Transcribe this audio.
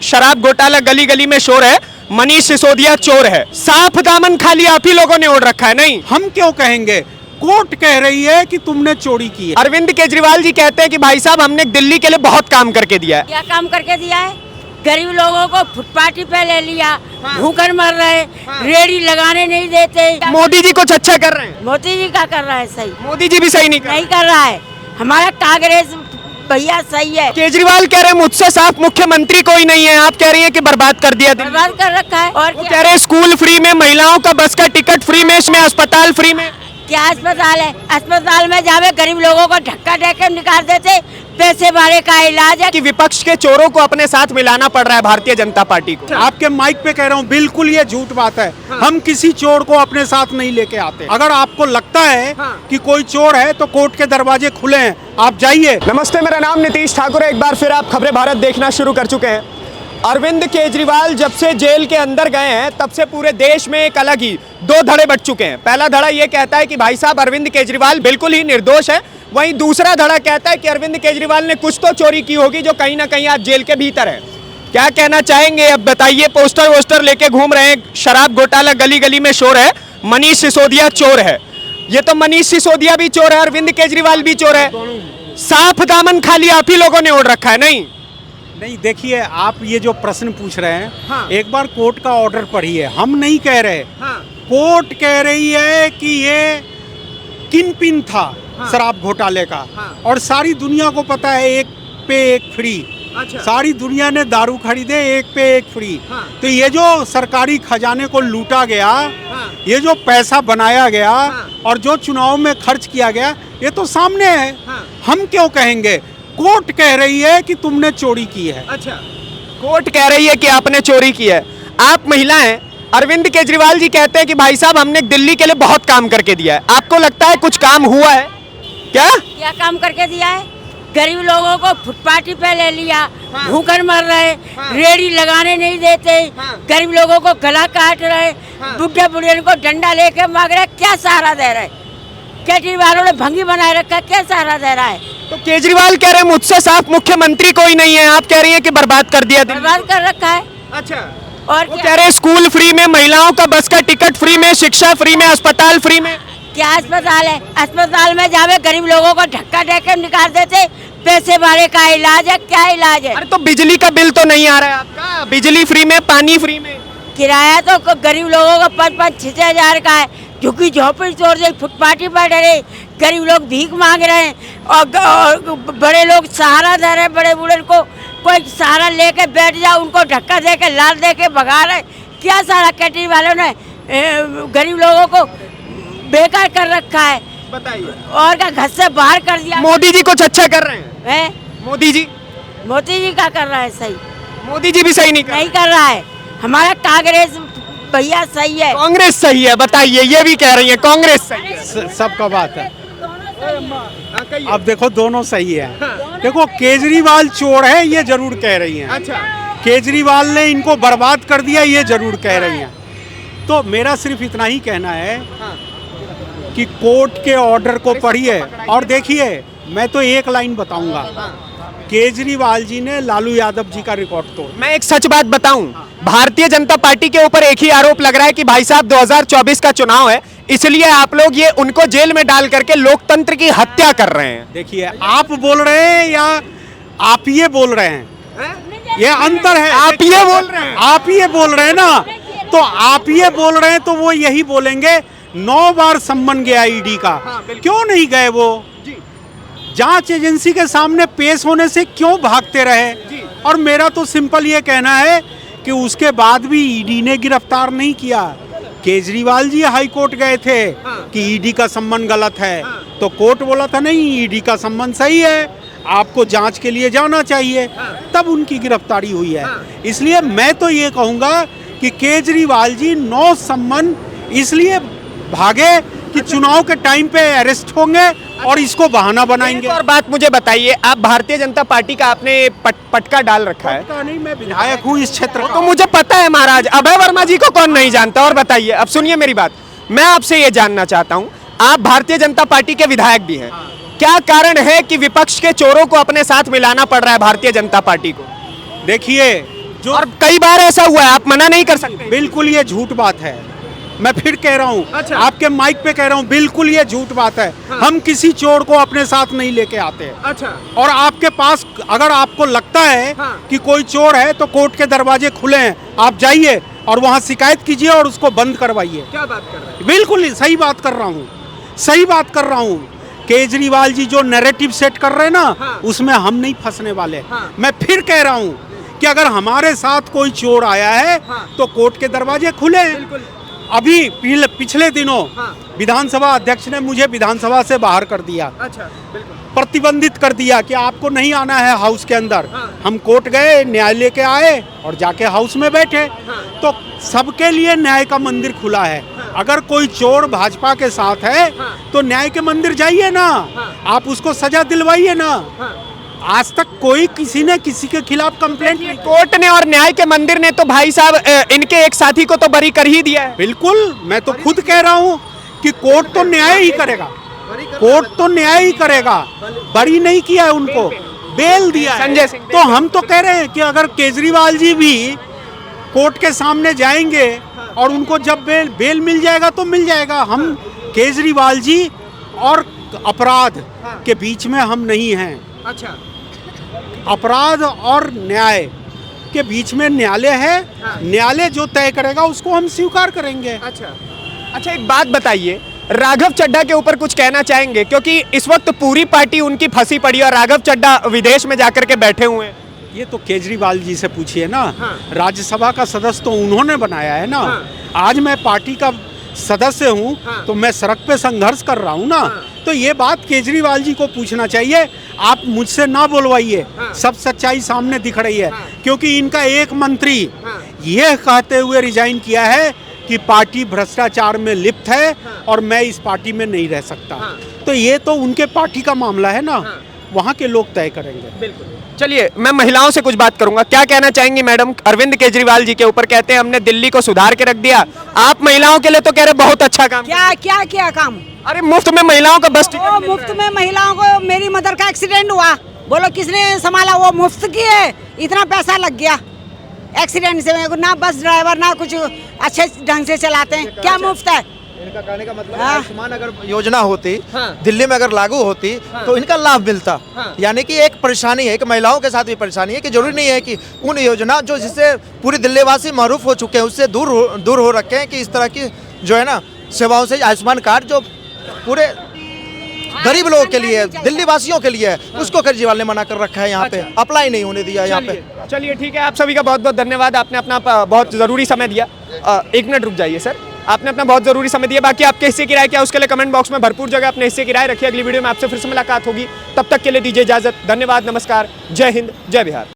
शराब घोटाला गली गली में शोर है, मनीष सिसोदिया चोर है। साफ दामन खाली आप ही लोगों ने ओढ़ रखा है। नहीं, हम क्यों कहेंगे, कोर्ट कह रही है कि तुमने चोरी की है। अरविंद केजरीवाल जी कहते हैं कि भाई साहब हमने दिल्ली के लिए बहुत काम करके दिया है। क्या काम करके दिया है? गरीब लोगों को फुटपाथी पे ले लिया, भूखन मर रहे, रेडी लगाने नहीं देते। मोदी जी कुछ अच्छा कर रहे हैं? मोदी जी क्या कर रहा है? सही मोदी जी भी सही नहीं कर नहीं कर रहा है। हमारा कांग्रेस भैया सही है। केजरीवाल कह रहे हैं मुझसे साफ मुख्यमंत्री कोई नहीं है, आप कह रही हैं कि बर्बाद कर दिया दिल्ली। बर्बाद कर रखा है। और वो कह रहे हैं स्कूल फ्री में, महिलाओं का बस का टिकट फ्री में, इसमें अस्पताल फ्री में। क्या अस्पताल है? अस्पताल में जावे गरीब लोगों को धक्का देकर निकाल देते, पैसे वाले का इलाज है। कि विपक्ष के चोरों को अपने साथ मिलाना पड़ रहा है भारतीय जनता पार्टी को। आपके माइक पे कह रहा हूँ, बिल्कुल ये झूठ बात है। हम किसी चोर को अपने साथ नहीं लेके आते। अगर आपको लगता है कि कोई चोर है तो कोर्ट के दरवाजे खुले हैं, आप जाइए। नमस्ते, मेरा नाम नीतीश ठाकुर है। एक बार फिर आप खबरें भारत देखना शुरू कर चुके हैं। अरविंद केजरीवाल जब से जेल के अंदर गए हैं तब से पूरे देश में एक अलग ही दो धड़े बट चुके हैं। पहला धड़ा ये कहता है कि भाई साहब अरविंद केजरीवाल बिल्कुल ही निर्दोष है, वहीं दूसरा धड़ा कहता है कि अरविंद केजरीवाल ने कुछ तो चोरी की होगी जो कहीं ना कहीं आज जेल के भीतर है। क्या कहना चाहेंगे अब बताइए। पोस्टर वोस्टर लेके घूम रहे हैं, शराब घोटाला गली गली में शोर है, मनीष सिसोदिया चोर है। ये तो मनीष सिसोदिया भी चोर है, अरविंद केजरीवाल भी चोर है। साफ दामन खाली आप ही लोगों ने ओढ़ रखा है। नहीं, देखिए, आप ये जो प्रश्न पूछ रहे हैं, हाँ। एक बार कोर्ट का ऑर्डर पढ़िए। हम नहीं कह रहे, हाँ। कोर्ट कह रही है कि ये किनपिन था शराब घोटाले का। और सारी दुनिया को पता है, एक पे एक फ्री। अच्छा। सारी दुनिया ने दारू खरीदे, एक पे एक फ्री। तो ये जो सरकारी खजाने को लूटा गया, ये जो पैसा बनाया गया और जो चुनाव में खर्च किया गया, ये तो सामने है। हम क्यों कहेंगे, कोर्ट कह रही है कि तुमने चोरी की है। अच्छा, कोर्ट कह रही है कि आपने चोरी की है। आप महिला हैं, अरविंद केजरीवाल जी कहते हैं कि भाई साहब हमने दिल्ली के लिए बहुत काम करके दिया है। आपको लगता है कुछ काम हुआ है क्या? क्या काम करके दिया है? गरीब लोगों को फुटपाथी पे ले लिया, भूखन मर रहे, रेडी लगाने नहीं देते, गरीब लोगों को गला काट रहे, बुढ़े बुढ़ियों को डंडा लेके मांग रहे। क्या सहारा दे रहे? केजरीवाल ने भंगी बनाए रखा, क्या सहारा दे रहा है? तो केजरीवाल कह रहे हैं मुझसे साफ मुख्यमंत्री कोई नहीं है, आप कह रही हैं कि बर्बाद कर दिया दिल्ली। बर्बाद कर रखा है। अच्छा, और वो कह रहे हैं स्कूल फ्री में, महिलाओं का बस का टिकट फ्री में, शिक्षा फ्री में, अस्पताल फ्री में। क्या अस्पताल है? अस्पताल में जावे गरीब लोगों को धक्का देकर निकाल देते, पैसे वाले का इलाज है। क्या इलाज है? अरे तो बिजली का बिल तो नहीं आ रहा है आपका? बिजली फ्री में, पानी फ्री में। किराया तो गरीब लोगों का 5-5-6 हजार का है। झुकी झोपड़ी तोड़ दे, फुटपाथी पर डरे, गरीब लोग भीख मांग रहे हैं और बड़े लोग सहारा दे रहे हैं। बड़े बूढ़े को कोई सहारा लेके बैठ जाओ, उनको धक्का दे के लाल दे के भगा रहे। क्या सहारा? कैटरी वालों ने गरीब लोगों को बेकार कर रखा है। बताइए। और क्या, घर से बाहर कर दिया। मोदी जी कुछ अच्छा कर रहे हैं? है? मोदी जी क्या कर रहा है? सही मोदी जी भी सही नहीं नहीं कर रहा है। हमारा कांग्रेस भैया सही है। कांग्रेस सही है? बताइए। ये भी कह रही है कांग्रेस सही है। सबका बात है। अब देखो, दोनों सही है। देखो, केजरीवाल चोर है, ये जरूर कह रही हैं। अच्छा, केजरीवाल ने इनको बर्बाद कर दिया, ये जरूर कह रही हैं। तो मेरा सिर्फ इतना ही कहना है कि कोर्ट के ऑर्डर को पढ़िए और देखिए। मैं तो एक लाइन बताऊंगा, केजरीवाल जी ने लालू यादव जी का रिकॉर्ड तोड़। मैं एक सच बात बताऊं, भारतीय जनता पार्टी के ऊपर एक ही आरोप लग रहा है कि भाई साहब 2024 का चुनाव है, इसलिए आप लोग ये उनको जेल में डाल करके लोकतंत्र की हत्या कर रहे हैं। देखिए, आप बोल रहे हैं या आप ये बोल रहे हैं, ये अंतर है। आप ये बोल रहे हैं। आप ये बोल रहे हैं ना, तो आप ये बोल रहे हैं तो वो यही बोलेंगे 9 बार सम्मन गया ईडी का। क्यों नहीं गए वो? जांच एजेंसी के सामने पेश होने से क्यों भागते रहे? और मेरा तो सिंपल ये कहना है कि उसके बाद भी ईडी ने गिरफ्तार नहीं किया। केजरीवाल जी हाई कोर्ट गए थे कि ईडी का सम्मन गलत है, तो कोर्ट बोला था नहीं, ईडी का सम्मन सही है, आपको जांच के लिए जाना चाहिए। तब उनकी गिरफ्तारी हुई है। इसलिए मैं तो ये कहूँगा कि केजरीवाल जी 9 सम्मन इसलिए भागे कि चुनाव के टाइम पे अरेस्ट होंगे और इसको बहाना बनाएंगे। और बात मुझे बताइए, आप भारतीय जनता पार्टी का आपने पटका डाल रखा है? पता नहीं, मैं विधायक हूँ इस क्षेत्र का। तो मुझे पता है महाराज, अभय वर्मा जी को कौन नहीं जानता। और बताइए, अब सुनिए मेरी बात, मैं आपसे ये जानना चाहता हूँ, आप भारतीय जनता पार्टी के विधायक भी हैं, क्या कारण है कि विपक्ष के चोरों को अपने साथ मिलाना पड़ रहा है भारतीय जनता पार्टी को? देखिए, जो और कई बार ऐसा हुआ है, आप मना नहीं कर सकते। बिल्कुल ये झूठ बात है, मैं फिर कह रहा हूँ, अच्छा। आपके माइक पे कह रहा हूँ, बिल्कुल ये झूठ बात है। हाँ। हम किसी चोर को अपने साथ नहीं लेके आते। अच्छा, और आपके पास अगर आपको लगता है हाँ। कि कोई चोर है तो कोर्ट के दरवाजे खुले हैं, आप जाइए और वहाँ शिकायत कीजिए और उसको बंद करवाइए। क्या बात कर रहे हैं? बिल्कुल सही बात कर रहा हूँ, सही बात कर रहा हूँ। केजरीवाल जी जो नैरेटिव सेट कर रहे हैं ना, हाँ। उसमें हम नहीं फंसने वाले। हाँ। मैं फिर कह रहा हूँ कि अगर हमारे साथ कोई चोर आया है हाँ। तो कोर्ट के दरवाजे खुले हैं। बिल्कुल। अभी पिछले दिनों हाँ। विधानसभा अध्यक्ष ने मुझे विधानसभा से बाहर कर दिया, अच्छा, बिल्कुल। प्रतिबंधित कर दिया कि आपको नहीं आना है हाउस के अंदर। हाँ। हम कोर्ट गए, न्यायालय के आए और जाके हाउस में बैठे। हाँ। तो सबके लिए न्याय का मंदिर खुला है। अगर कोई चोर भाजपा के साथ है हाँ। तो न्याय के मंदिर जाइए ना, हाँ। आप उसको सजा दिलवाइए ना। हाँ। आज तक कोई किसी ने किसी के खिलाफ कंप्लेंट नहीं। कोर्ट ने और न्याय के मंदिर ने तो भाई साहब इनके एक साथी को तो बरी कर ही दिया है। बिल्कुल, मैं तो खुद कह रहा हूँ कि कोर्ट तो न्याय ही करेगा, कोर्ट तो न्याय ही करेगा। बरी नहीं किया है उनको, बेल दिया है। संजय सिंह, तो हम तो कह रहे हैं कि अगर केजरीवाल जी भी कोर्ट के सामने जाएंगे और उनको जब बेल मिल जाएगा तो मिल जाएगा। हम केजरीवाल जी और अपराध के बीच में हम नहीं हैं। अच्छा, अपराध और न्याय के बीच में न्यायालय है। हाँ। न्यायालय जो तय करेगा उसको हम स्वीकार करेंगे। अच्छा। अच्छा, एक बात बताइए, राघव चड्ढा के ऊपर कुछ कहना चाहेंगे? क्योंकि इस वक्त पूरी पार्टी उनकी फंसी पड़ी है और राघव चड्ढा विदेश में जाकर के बैठे हुए हैं। ये तो केजरीवाल जी से पूछिए ना। हाँ। राज्यसभा का सदस्य तो उन्होंने बनाया है ना। हाँ। आज मैं पार्टी का सदस्य हूँ। हाँ। तो मैं सड़क पे संघर्ष कर रहा हूँ ना। हाँ। तो ये बात केजरीवाल जी को पूछना चाहिए। आप मुझसे ना बोलवाइए। हाँ। सब सच्चाई सामने दिख रही है। हाँ। क्योंकि इनका एक मंत्री हाँ। ये कहते हुए रिजाइन किया है कि पार्टी भ्रष्टाचार में लिप्त है और मैं इस पार्टी में नहीं रह सकता। हाँ। तो ये तो उनके पार्टी का मामला है ना। हाँ। वहाँ के लोग तय करेंगे। बिल्कुल। चलिए, मैं महिलाओं से कुछ बात करूंगा। क्या कहना चाहेंगी मैडम अरविंद केजरीवाल जी के ऊपर? कहते हैं हमने दिल्ली को सुधार के रख दिया। आप महिलाओं के लिए तो कह रहे बहुत अच्छा काम। क्या क्या क्या काम? अरे मुफ्त में महिलाओं का बस वो टिकट मिल मुफ्त रहा है। में महिलाओं को, मेरी मदर का एक्सीडेंट हुआ, बोलो किसने संभाला? वो मुफ्त की है, इतना पैसा लग गया एक्सीडेंट से। ना बस ड्राइवर ना कुछ अच्छे ढंग से चलाते हैं, क्या मुफ्त है? इनका कहने का मतलब हाँ। आयुष्मान अगर योजना होती, हाँ। दिल्ली में अगर लागू होती, हाँ। तो इनका लाभ मिलता। हाँ। यानी कि एक परेशानी है, एक महिलाओं के साथ भी परेशानी है कि जरूरी नहीं है कि उन योजना जो जिससे पूरी दिल्ली वासी मारूफ हो चुके हैं उससे दूर हो रखे हैं, कि इस तरह की जो है ना सेवाओं से आयुष्मान कार्ड जो पूरे गरीब लोगों के लिए, दिल्ली वासियों के लिए है, उसको केजरीवाल ने मना कर रखा है। यहाँ पे अप्लाई नहीं होने दिया यहाँ पे। चलिए ठीक है, आप सभी का बहुत बहुत धन्यवाद। आपने अपना बहुत ज़रूरी समय दिया। 1 मिनट रुक जाइए सर, आपने अपना बहुत ज़रूरी समय दिया। बाकी आपके हिस्से की राय क्या, उसके लिए कमेंट बॉक्स में भरपूर जगह अपने हिस्से की राय रखिए। अगली वीडियो में आपसे फिर से मुलाकात होगी, तब तक के लिए दीजिए इजाज़त। धन्यवाद, नमस्कार, जय हिंद, जय बिहार।